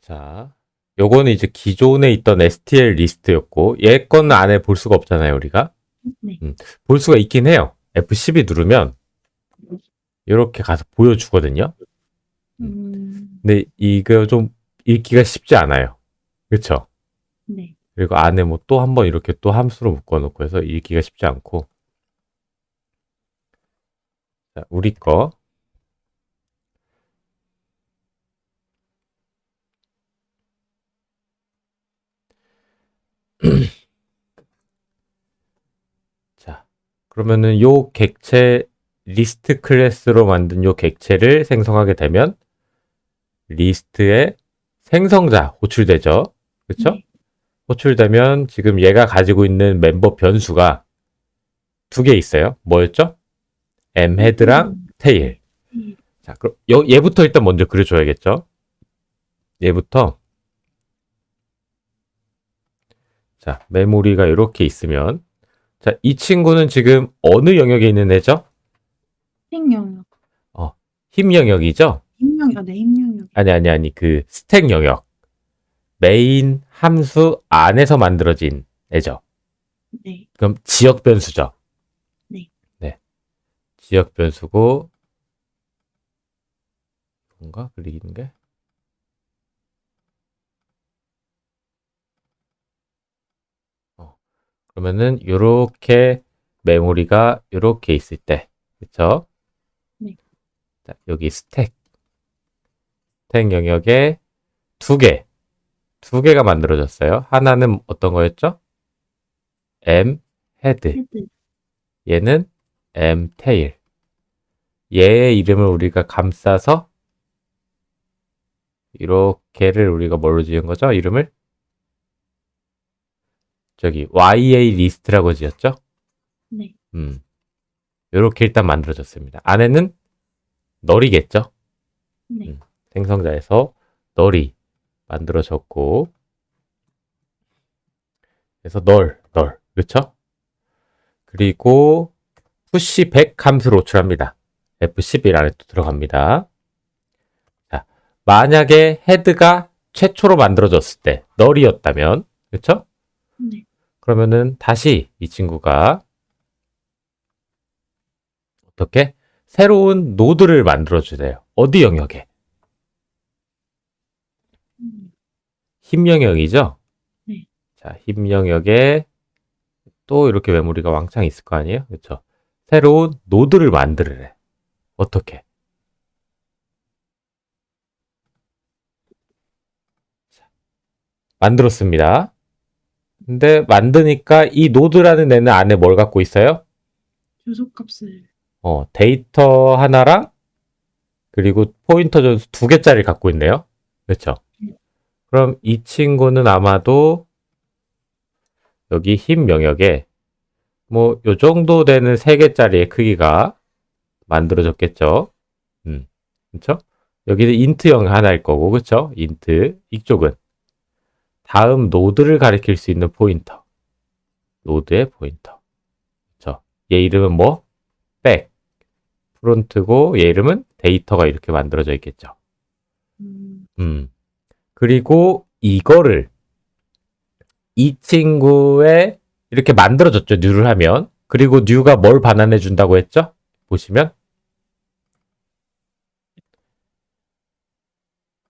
자, 요거는 이제 기존에 있던 STL 리스트였고, 얘 거는 안에 볼 수가 없잖아요, 우리가. 네. 볼 수가 있긴 해요. F12 누르면, 이렇게 가서 보여주거든요. 근데 이거 좀 읽기가 쉽지 않아요. 그쵸? 네. 그리고 안에 뭐 또 한 번 이렇게 또 함수로 묶어놓고 해서 읽기가 쉽지 않고. 자, 우리 거. 자, 그러면은 요 객체, 리스트 클래스로 만든 요 객체를 생성하게 되면, 리스트에 생성자 호출되죠. 그쵸? 네. 호출되면 지금 얘가 가지고 있는 멤버 변수가 두 개 있어요. 뭐였죠? m헤드랑 테일. 네. 자, 그럼 얘부터 일단 먼저 그려줘야겠죠? 얘부터. 자, 메모리가 이렇게 있으면, 자, 이 친구는 지금 어느 영역에 있는 애죠? 스택 영역. 힘 영역이죠? 힘 영역. 네, 힘 영역. 아니, 그 스택 영역. 메인 함수 안에서 만들어진 애죠. 네. 그럼 지역 변수죠. 네. 네. 지역 변수고, 뭔가 그리는 게? 그러면은 요렇게 메모리가 요렇게 있을 때, 그쵸? 네. 자, 여기 스택 영역에 두 개가 만들어졌어요. 하나는 어떤 거였죠? M 헤드, 헤드. 얘는 M 테일. 얘의 이름을 우리가 감싸서 이렇게를 우리가 뭘로 지은 거죠? 이름을 저기 YA 리스트라고 지었죠? 네. 요렇게 일단 만들어졌습니다. 안에는 널이겠죠? 네. 생성자에서 널이 만들어졌고, 그래서 널, 그쵸? 그리고 푸시 100 함수를 호출합니다. F11 안에 또 들어갑니다. 자, 만약에 헤드가 최초로 만들어졌을 때 널이었다면, 그쵸? 네. 그러면은 다시 이 친구가 어떻게 새로운 노드를 만들어주세요. 어디 영역에? 힘 영역이죠? 네. 자, 힘 영역에 또 이렇게 메모리가 왕창 있을 거 아니에요? 그쵸? 새로운 노드를 만들으래. 어떻게? 자, 만들었습니다. 근데 만드니까 이 노드라는 애는 안에 뭘 갖고 있어요? 주소값을. 데이터 하나랑 그리고 포인터 전수 두 개짜리 갖고 있네요. 그렇죠? 네. 그럼 이 친구는 아마도 여기 힘 영역에 뭐 요 정도 되는 세 개짜리의 크기가 만들어졌겠죠. 그렇죠? 여기는 인트형 하나일 거고, 그렇죠? 인트 이쪽은 다음 노드를 가리킬 수 있는 포인터. 노드의 포인터. 그렇죠? 얘 이름은 뭐? 백. 프론트고 얘 이름은 데이터가 이렇게 만들어져 있겠죠. 그리고 이거를 이 친구에 이렇게 만들어졌죠. 뉴를 하면. 그리고 뉴가 뭘 반환해 준다고 했죠? 보시면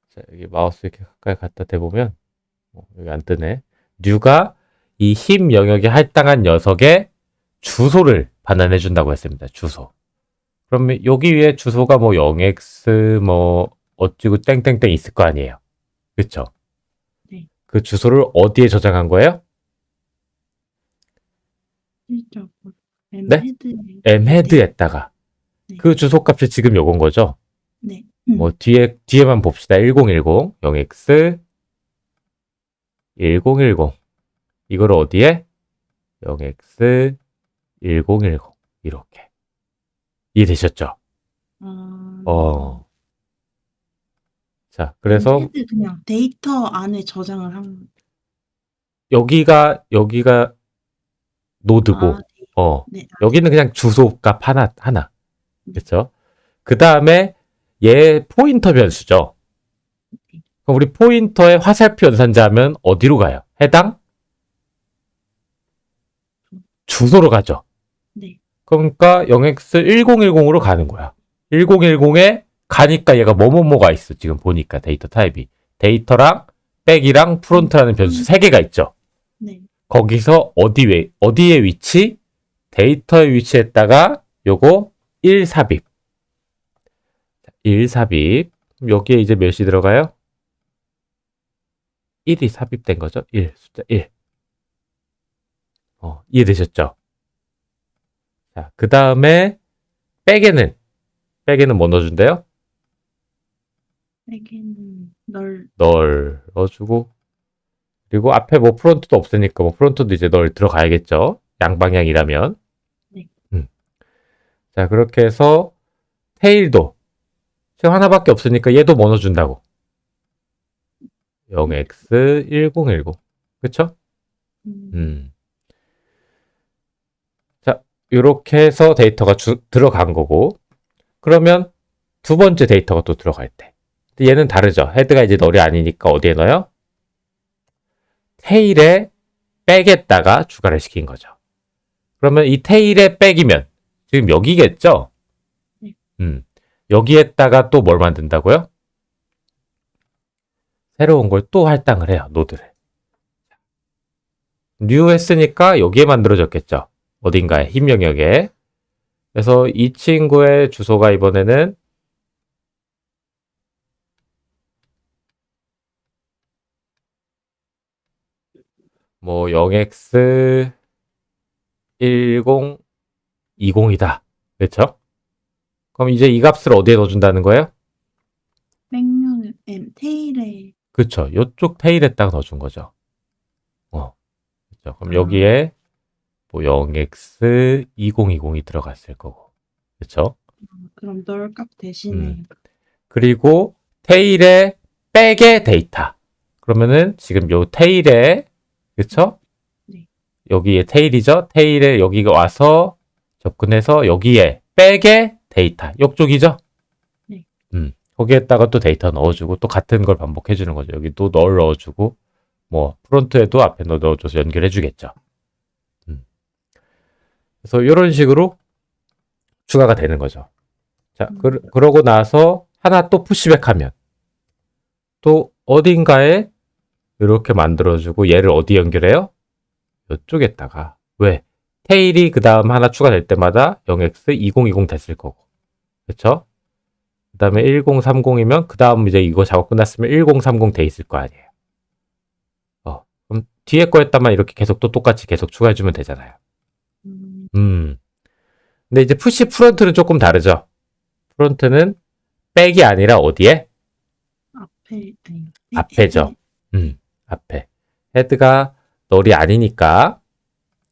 자, 여기 마우스 이렇게 가까이 갖다 대보면 여기 안 뜨네. 뉴가 이 힘 영역에 할당한 녀석의 주소를 반환해 준다고 했습니다. 주소. 그러면 여기 위에 주소가 뭐 0x 뭐 어찌고 땡땡땡 있을 거 아니에요. 그쵸? 네. 그 주소를 어디에 저장한 거예요? 실적. 네? 헤드. m헤드에다가. 네. 그 주소 값이 지금 요건 거죠? 네. 뭐 뒤에만 봅시다. 1010 0x 1010 이걸 어디에? 0x 1010 이렇게 이해되셨죠? 자, 그래서 헤드 그냥 데이터 안에 저장을 한. 여기가 노드고, 네. 여기는 그냥 주소 값 하나. 네. 그렇죠? 그 다음에 얘 포인터 변수죠. 그럼 우리 포인터에 화살표 연산자하면 어디로 가요? 해당 주소로 가죠. 네. 그러니까 0x1010으로 가는 거야. 1010에 가니까 얘가 뭐뭐뭐가 있어. 지금 보니까 데이터 타입이. 데이터랑 백이랑 프론트라는 변수 3개가 있죠. 네. 거기서 어디에 위치? 데이터에 위치했다가 요거 1 삽입. 1 삽입. 여기에 이제 몇이 들어가요? 1이 삽입된 거죠. 1, 숫자 1. 이해되셨죠? 자, 그 다음에 백에는 뭐 넣어준대요? 백에는 넣어주고 그리고 앞에 뭐 프론트도 없으니까 뭐 프론트도 이제 들어가야겠죠. 양방향이라면. 네. 자, 그렇게 해서 테일도 지금 하나밖에 없으니까 얘도 뭐 넣어준다고? 0x1010. 그쵸? 자, 이렇게 해서 데이터가 들어간 거고 그러면 두 번째 데이터가 또 들어갈 때 근데 얘는 다르죠. 헤드가 이제 널이 아니니까 어디에 넣어요? 테일에 백에다가 추가를 시킨 거죠. 그러면 이 테일에 백이면 지금 여기겠죠? 네. 여기에다가 또 뭘 만든다고요? 새로운 걸 또 할당을 해요. 노드를. 뉴 했으니까 여기에 만들어졌겠죠. 어딘가에 흰 영역에. 그래서 이 친구의 주소가 이번에는 뭐 0x1020이다. 그렇죠? 그럼 이제 이 값을 어디에 넣어준다는 거예요? 백면은 테일에 그렇죠. 이쪽 테일에다가 넣어준 거죠. 그렇죠. 그럼 여기에 뭐 0x2020이 들어갔을 거고. 그렇죠? 그럼 널 값 대신에 그리고 테일에 백의 데이터. 그러면은 지금 요 테일에 그렇죠? 네. 여기에 테일이죠. 테일에 여기가 와서 접근해서 여기에 백의 데이터. 이쪽이죠? 네. 거기에다가 또 데이터 넣어주고 또 같은 걸 반복해 주는 거죠. 여기 또 널 넣어주고 뭐 프론트에도 앞에 넣어줘서 연결해 주겠죠. 그래서 이런 식으로 추가가 되는 거죠. 자, 그러고 나서 하나 또 푸시백하면 또 어딘가에 이렇게 만들어주고 얘를 어디 연결해요? 이쪽에다가 왜? 테일이 그 다음 하나 추가될 때마다 0x2020 됐을 거고 그렇죠? 그 다음에 1030이면 그 다음 이제 이거 작업 끝났으면 1030 돼 있을 거 아니에요. 그럼 뒤에 거에다만 이렇게 계속 또 똑같이 계속 추가해주면 되잖아요. 근데 이제 푸시 프론트는 조금 다르죠. 프론트는 백이 아니라 어디에? 앞에죠. 앞에. 헤드가 널이 아니니까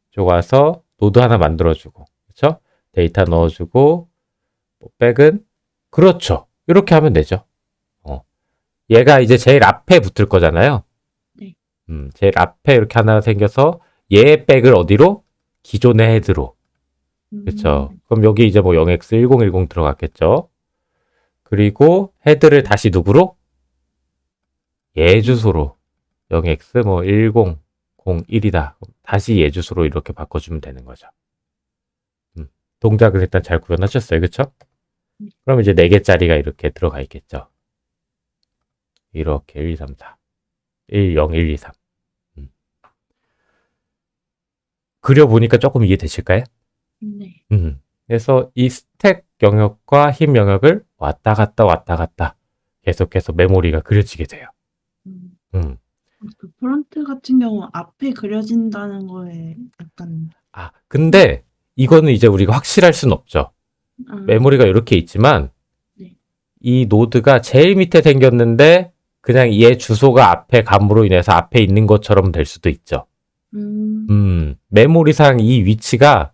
쪽 와서 노드 하나 만들어주고 그렇죠? 데이터 넣어주고 백은 그렇죠. 이렇게 하면 되죠. 얘가 이제 제일 앞에 붙을 거잖아요. 네. 제일 앞에 이렇게 하나 생겨서 얘의 백을 어디로? 기존의 헤드로. 그렇죠. 그럼 여기 이제 뭐 0x1010 들어갔겠죠. 그리고 헤드를 다시 누구로? 얘 주소로 0x 뭐 1001이다. 다시 얘 주소로 이렇게 바꿔주면 되는 거죠. 동작을 일단 잘 구현하셨어요. 그렇죠? 그럼 이제 4개짜리가 이렇게 들어가 있겠죠. 이렇게 1, 2, 3, 4 1, 0, 1, 2, 3 그려보니까 조금 이해되실까요? 네. 그래서 이 스택 영역과 힙 영역을 왔다 갔다 계속해서 메모리가 그려지게 돼요. 그 프론트 같은 경우 앞에 그려진다는 거에 약간 근데 이거는 이제 우리가 확실할 수는 없죠. 메모리가 이렇게 있지만 네. 이 노드가 제일 밑에 생겼는데 그냥 얘 주소가 앞에 감으로 인해서 앞에 있는 것처럼 될 수도 있죠. 메모리상 이 위치가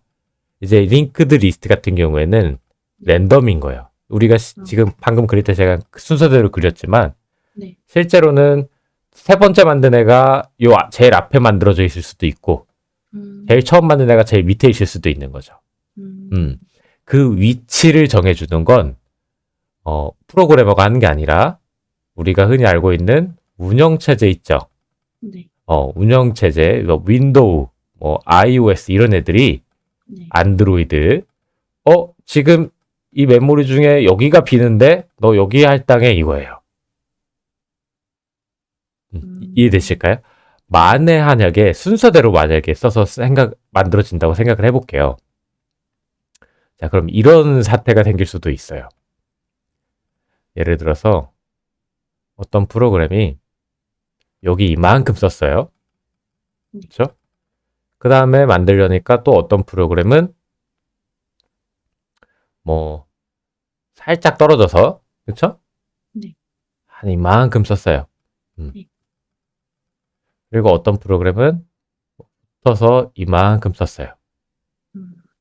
이제 링크드 리스트 같은 경우에는 랜덤인 거예요. 우리가 지금 방금 그릴 때 제가 순서대로 그렸지만 네. 실제로는 세 번째 만든 애가 제일 앞에 만들어져 있을 수도 있고 제일 처음 만든 애가 제일 밑에 있을 수도 있는 거죠. 그 위치를 정해주는 건 프로그래머가 하는 게 아니라 우리가 흔히 알고 있는 운영체제 있죠. 네. 운영체제, 뭐 윈도우, 뭐 iOS 이런 애들이 네. 안드로이드. 지금 이 메모리 중에 여기가 비는데 너 여기 할당해 이거예요. 이해되실까요? 만에 한약에 순서대로 만약에 써서 만들어진다고 생각을 해볼게요. 자, 그럼 이런 사태가 생길 수도 있어요. 예를 들어서 어떤 프로그램이 여기 이만큼 썼어요. 그렇죠? 그 다음에 만들려니까 또 어떤 프로그램은 뭐 살짝 떨어져서 그렇죠? 네. 한 이만큼 썼어요. 네. 그리고 어떤 프로그램은 붙어서 이만큼 썼어요.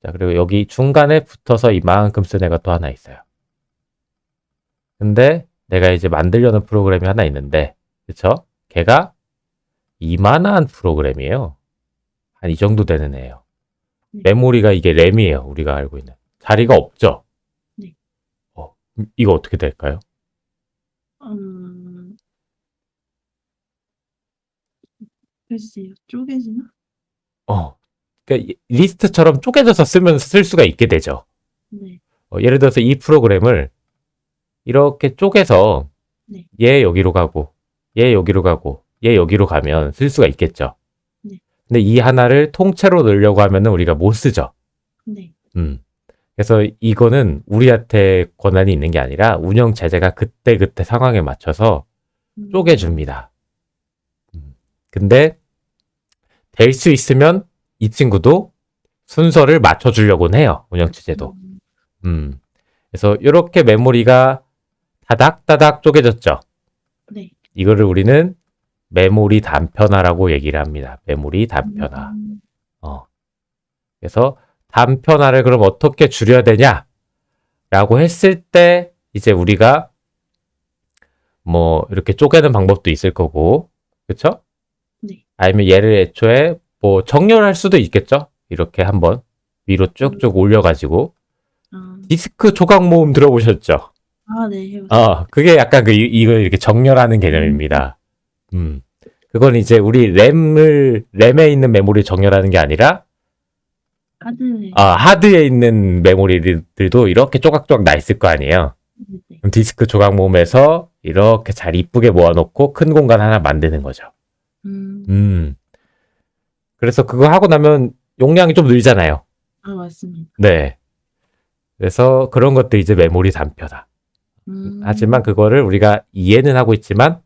자, 그리고 여기 중간에 붙어서 이만큼 쓴 애가 또 하나 있어요. 근데 내가 이제 만들려는 프로그램이 하나 있는데, 그쵸? 걔가 이만한 프로그램이에요. 한 이 정도 되는 애예요. 메모리가 이게 램이에요. 우리가 알고 있는. 자리가 없죠? 네. 이거 어떻게 될까요? 글쎄요. 쪼개지나? 그러니까 리스트처럼 쪼개져서 쓸 수가 있게 되죠. 네. 예를 들어서 이 프로그램을 이렇게 쪼개서 네. 얘 여기로 가고 얘 여기로 가고 얘 여기로 가면 쓸 수가 있겠죠. 네. 근데 이 하나를 통째로 넣으려고 하면은 우리가 못 쓰죠. 네. 그래서 이거는 우리한테 권한이 있는 게 아니라 운영 체제가 그때그때 상황에 맞춰서 쪼개줍니다. 근데 될 수 있으면 이 친구도 순서를 맞춰주려고는 해요. 운영 체제도. 그래서 이렇게 메모리가 다닥다닥 쪼개졌죠. 네. 이거를 우리는 메모리 단편화라고 얘기를 합니다. 메모리 단편화. 그래서 단편화를 그럼 어떻게 줄여야 되냐라고 했을 때 이제 우리가 뭐 이렇게 쪼개는 방법도 있을 거고, 그렇죠? 네. 아니면 얘를 애초에 뭐 정렬할 수도 있겠죠. 이렇게 한번 위로 쭉쭉 올려가지고 디스크 조각 모음 들어보셨죠? 네. 해봤어요. 그게 약간 이걸 이렇게 정렬하는 개념입니다. 그건 이제 우리 램에 있는 메모리 정렬하는 게 아니라 하드에 있는 메모리들도 이렇게 조각조각 나 있을 거 아니에요. 네. 그럼 디스크 조각 모음에서 이렇게 잘 이쁘게 모아놓고 큰 공간 하나 만드는 거죠. 그래서 그거 하고 나면 용량이 좀 늘잖아요. 맞습니다. 네. 그래서 그런 것도 이제 메모리 단편화. 하지만 그거를 우리가 이해는 하고 있지만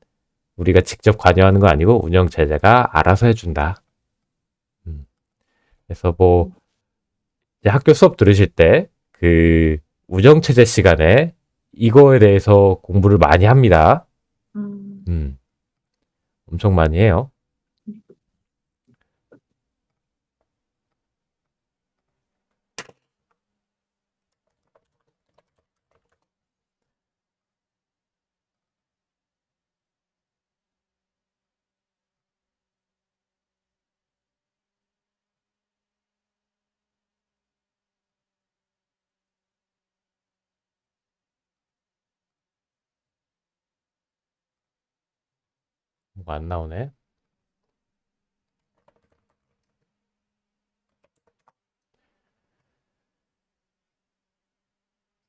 우리가 직접 관여하는 거 아니고 운영체제가 알아서 해준다. 그래서 뭐 이제 학교 수업 들으실 때 그 운영체제 시간에 이거에 대해서 공부를 많이 합니다. 엄청 많이 해요. 뭐가 안 나오네.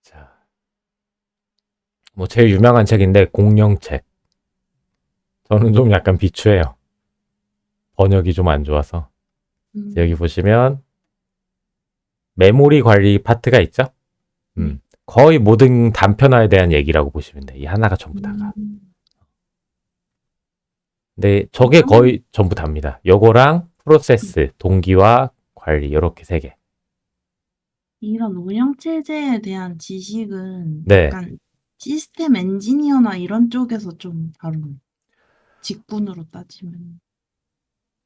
자, 뭐 제일 유명한 책인데 공룡책. 저는 좀 약간 비추해요. 번역이 좀 안 좋아서. 여기 보시면 메모리 관리 파트가 있죠? 거의 모든 단편화에 대한 얘기라고 보시면 돼. 이 하나가 전부 다가. 근데 저게 거의 전부 답니다. 요거랑 프로세스, 동기화, 관리 이렇게 세 개. 이런 운영체제에 대한 지식은 네. 약간 시스템 엔지니어나 이런 쪽에서 좀 다룬 직군으로 따지면.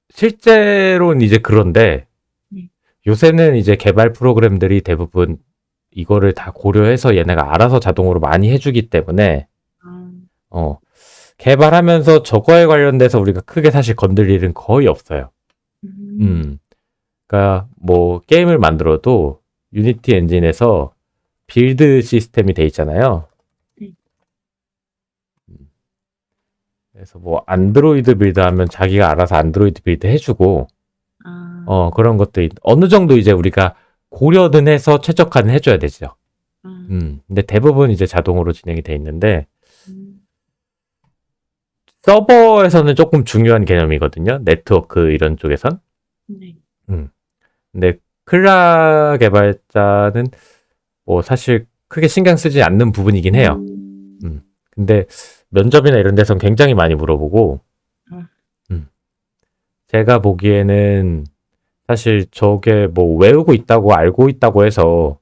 실제로는 이제 그런데 네. 요새는 이제 개발 프로그램들이 대부분 이거를 다 고려해서 얘네가 알아서 자동으로 많이 해주기 때문에 개발하면서 저거에 관련돼서 우리가 크게 사실 건들 일은 거의 없어요. 그러니까 뭐 게임을 만들어도 유니티 엔진에서 빌드 시스템이 돼 있잖아요. 그래서 뭐 안드로이드 빌드 하면 자기가 알아서 안드로이드 빌드 해주고, 아, 그런 것들이 어느 정도 이제 우리가 고려는 해서 최적화는 해줘야 되죠. 아, 근데 대부분 이제 자동으로 진행이 돼 있는데, 음, 서버에서는 조금 중요한 개념이거든요. 네트워크 이런 쪽에선. 네. 음. 근데 클라 개발자는 뭐 사실 크게 신경 쓰지 않는 부분이긴 해요. 근데 면접이나 이런 데선 굉장히 많이 물어보고, 아, 음. 제가 보기에는 사실 저게 뭐 외우고 있다고 알고 있다고 해서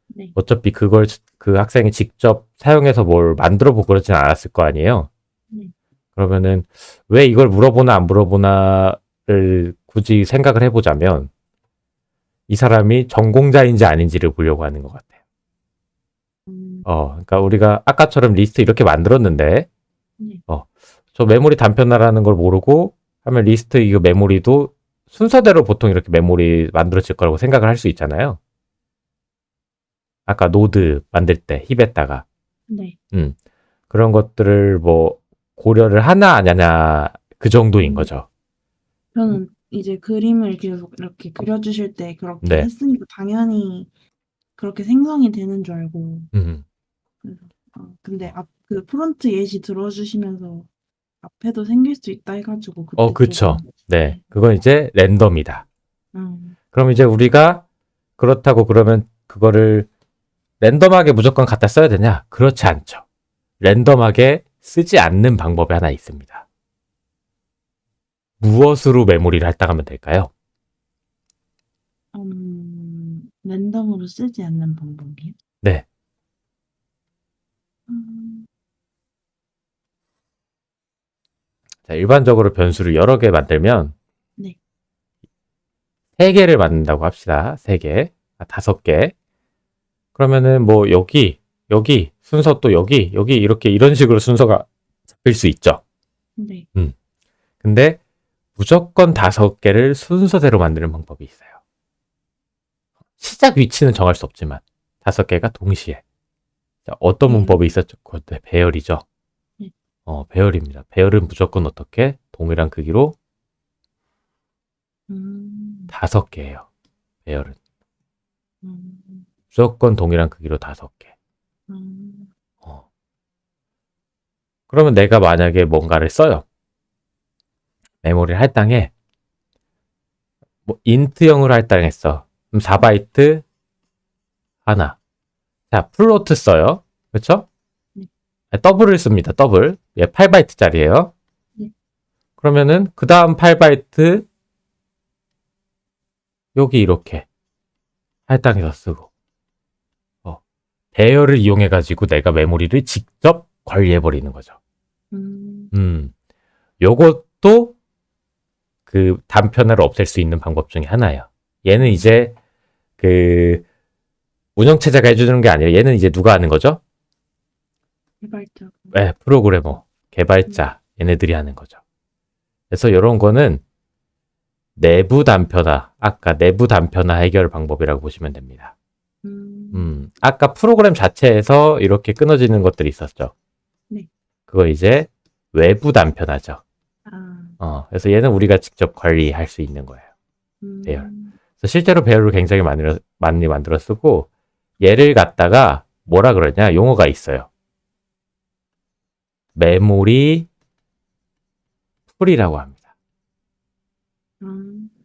네. 어차피 그걸 그 학생이 직접 사용해서 뭘 만들어 보고 그러진 않았을 거 아니에요. 네. 그러면은 왜 이걸 물어보나 안 물어보나를 굳이 생각을 해보자면 이 사람이 전공자인지 아닌지를 보려고 하는 것 같아요. 음, 그러니까 우리가 아까처럼 리스트 이렇게 만들었는데, 네. 저 메모리 단편화라는 걸 모르고 하면 리스트 이거 메모리도 순서대로 보통 이렇게 메모리 만들어질 거라고 생각을 할 수 있잖아요. 아까 노드 만들 때 힙에다가 네. 그런 것들을 뭐 고려를 하나 안 하냐 그 정도인 음, 거죠. 저는 이제 그림을 계속 이렇게 그려주실 때 그렇게 네. 했으니까 당연히 그렇게 생성이 되는 줄 알고. 음. 그래서, 근데 그 프론트 예시 들어주시면서 앞에도 생길 수 있다 해가지고 그때 그쵸. 조금. 네. 네. 그건 이제 랜덤이다. 음, 그럼 이제 우리가 그렇다고 그러면 그거를 랜덤하게 무조건 갖다 써야 되냐? 그렇지 않죠. 랜덤하게 쓰지 않는 방법이 하나 있습니다. 무엇으로 메모리를 할당하면 될까요? 랜덤으로 쓰지 않는 방법이요? 네. 음, 자, 일반적으로 변수를 여러 개 만들면 네. 3개를 만든다고 합시다. 3개. 5개. 그러면은 뭐 여기 순서 또 여기 이렇게 이런 식으로 순서가 잡힐 수 있죠. 네. 음. 근데 무조건 5개를 순서대로 만드는 방법이 있어요. 시작 위치는 정할 수 없지만 5개가 동시에. 자, 어떤 배열. 문법이 있었죠? 그것도 배열이죠. 네. 배열입니다. 배열은 무조건 어떻게? 동일한 크기로 음, 5개예요. 배열은. 음, 무조건 동일한 크기로 5개. 음, 어. 그러면 내가 만약에 뭔가를 써요. 메모리를 할당해. 뭐 인트형으로 할당했어. 그럼 4바이트 하나. 자, 플로트 써요. 그렇죠? 네. 더블을 씁니다. 더블. 얘 8바이트짜리예요. 네. 그러면은 그 다음 8바이트 여기 이렇게 할당해서 쓰고 배열을 이용해 가지고 내가 메모리를 직접 관리해 버리는 거죠. 음, 요것도 그 단편화를 없앨 수 있는 방법 중에 하나예요. 얘는 이제 그 운영체제가 해주는 게 아니라 얘는 이제 누가 하는 거죠? 개발자. 네, 프로그래머, 개발자 얘네들이 하는 거죠. 그래서 이런 거는 내부 단편화, 아까 내부 단편화 해결 방법이라고 보시면 됩니다. 아까 프로그램 자체에서 이렇게 끊어지는 것들이 있었죠. 네. 그거 이제 외부 단편화죠. 그래서 얘는 우리가 직접 관리할 수 있는 거예요. 배열. 그래서 실제로 배열을 굉장히 많이 만들어 쓰고 얘를 갖다가 뭐라 그러냐 용어가 있어요. 메모리 풀이라고 합니다.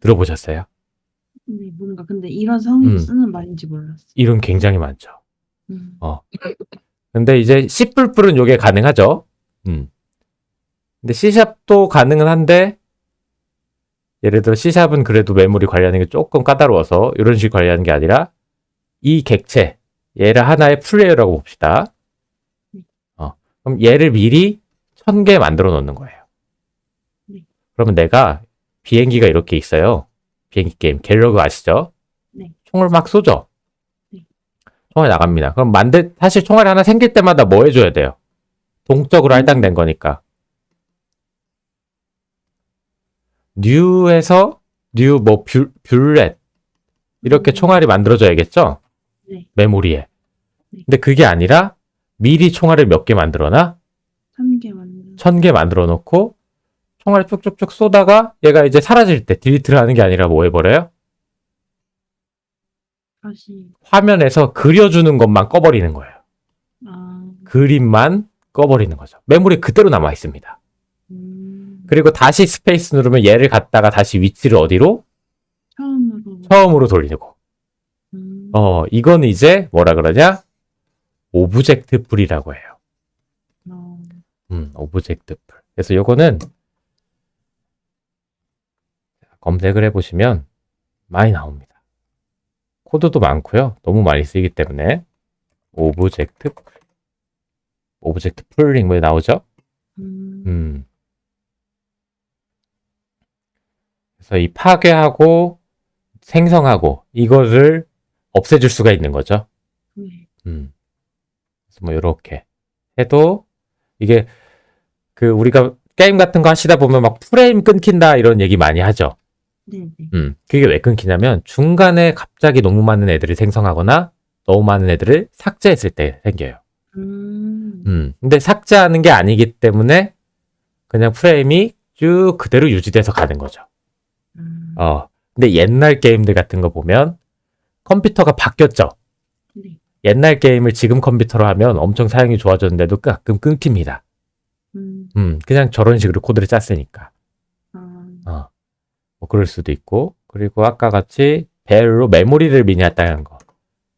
들어보셨어요? 네, 뭔가 근데 이런 상황에서 쓰는 말인지 몰랐어. 이름 굉장히 많죠. 음, 근데 이제 C++은 요게 가능하죠. 근데 C샵도 가능은 한데 예를 들어 C샵은 그래도 메모리 관리하는 게 조금 까다로워서 이런 식으로 관리하는 게 아니라 이 객체 얘를 하나의 플레이어라고 봅시다. 그럼 얘를 미리 1000개 만들어 놓는 거예요. 네. 그러면 내가 비행기가 이렇게 있어요. 비행기 게임 갤러그 아시죠? 네. 총을 막 쏘죠. 네. 총알이 나갑니다. 그럼 사실 총알이 하나 생길 때마다 뭐 해줘야 돼요? 동적으로 할당된 거니까. 뉴에서 뭐 뷰렛 이렇게 총알이 만들어져야겠죠? 네. 메모리에. 네. 근데 그게 아니라 미리 총알을 몇 개 만들어놔? 3개 만들어. 1000개 만들어 놓고 총알 쭉쭉쭉 쏘다가 얘가 이제 사라질 때 딜리트를 하는 게 아니라 뭐 해버려요? 다시, 화면에서 그려주는 것만 꺼버리는 거예요. 아, 그림만 꺼버리는 거죠. 메모리 그대로 남아 있습니다. 그리고 다시 스페이스 누르면 얘를 갖다가 다시 위치를 어디로? 처음으로, 처음으로 돌리고. 음, 이건 이제 뭐라 그러냐? 오브젝트 풀이라고 해요. 어, 오브젝트 풀. 그래서 요거는 검색을 해보시면 많이 나옵니다. 코드도 많고요. 너무 많이 쓰이기 때문에 오브젝트 풀. 오브젝트 풀링 왜 나오죠? 음, 그래서 이 파괴하고 생성하고 이거를 없애줄 수가 있는 거죠. 네, 그래서 뭐 이렇게 해도 이게 그 우리가 게임 같은 거 하시다 보면 막 프레임 끊긴다 이런 얘기 많이 하죠. 네, 네. 그게 왜 끊기냐면 중간에 갑자기 너무 많은 애들이 생성하거나 너무 많은 애들을 삭제했을 때 생겨요. 근데 삭제하는 게 아니기 때문에 그냥 프레임이 쭉 그대로 유지돼서 가는 거죠. 음, 근데 옛날 게임들 같은 거 보면 컴퓨터가 바뀌었죠. 네, 옛날 게임을 지금 컴퓨터로 하면 엄청 사용이 좋아졌는데도 가끔 끊깁니다. 그냥 저런 식으로 코드를 짰으니까. 아, 뭐 그럴 수도 있고. 그리고 아까 같이 배열로 메모리를 미니했다는 거.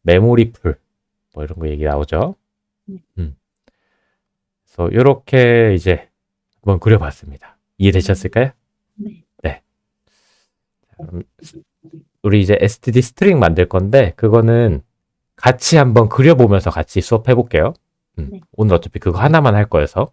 메모리 풀. 뭐 이런 거 얘기 나오죠. 네. 그래서 이렇게 이제 한번 그려봤습니다. 이해되셨을까요? 네, 네. 그럼 우리 이제 std 스트링 만들 건데 그거는 같이 한번 그려보면서 같이 수업해 볼게요. 네. 오늘 어차피 그거 하나만 할 거여서.